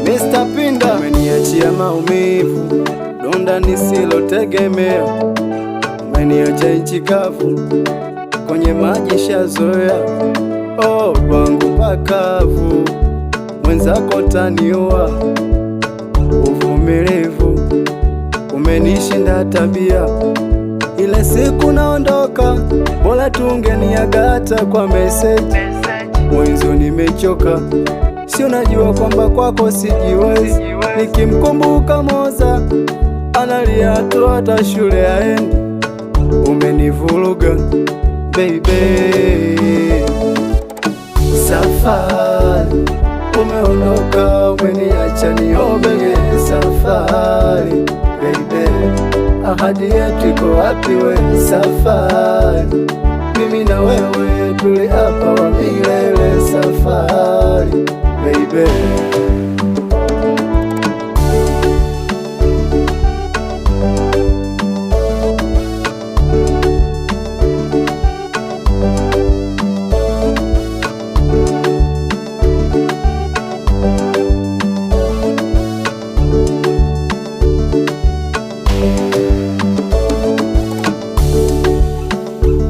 Mr. Pinda umeniachia maumivu, donda nisilotegemea, umeniacha nchi kavu, kwenye maji shazoea. Oh, wangu pakavu, mwenzako taniua. Uvumilivu umenishinda tabia, ile siku naondoka, bora tungeniagata kwa message. Mwenzo nimechoka, si unajua kwamba kwako sijiwezi. Nikimkumbuka Moza analia tu, hata shule aendi. Umenivuruga baby, safari umeondoka, umeniacha niombe. Safari baby, ahadi yetu iko wapi we? Safari mimi na wewe tuliapa wa milele. Safari baby,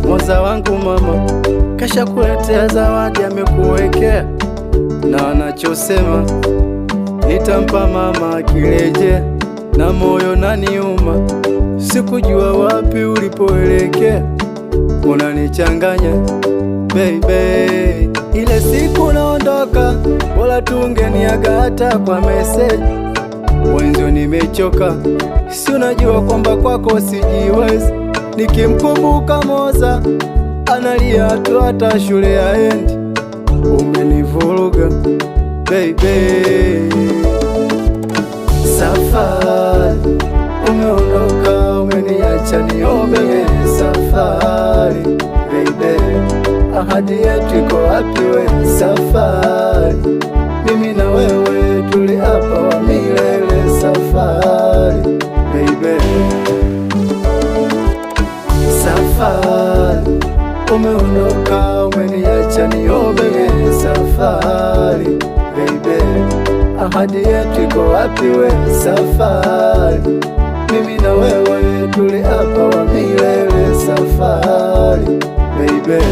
Moza wangu mama kasha kuletea zawadi, amekuwekea na anachosema nitampa mama akireje, na moyo naniuma, sikujua wapi ulipoelekea. Unanichanganya baby, ile siku naondoka, bora tungeniagata kwa message. Mwenzo nimechoka, si unajua kwamba kwako sijiwezi. Nikimkumbuka Moza analia tu, hata shule aendi. Umenivuruga baby, safari umeondoka, umeniacha niombe. Safari baby, ahadi yetu iko wapi we? Safari mimi na wewe tuliapa wa milele. Safari baby, safari umeondoka, umeniacha niombe. Safari baby, ahadi yetu iko wapi we? Safari mimi na wewe tuliapa wa milele. Safari baby.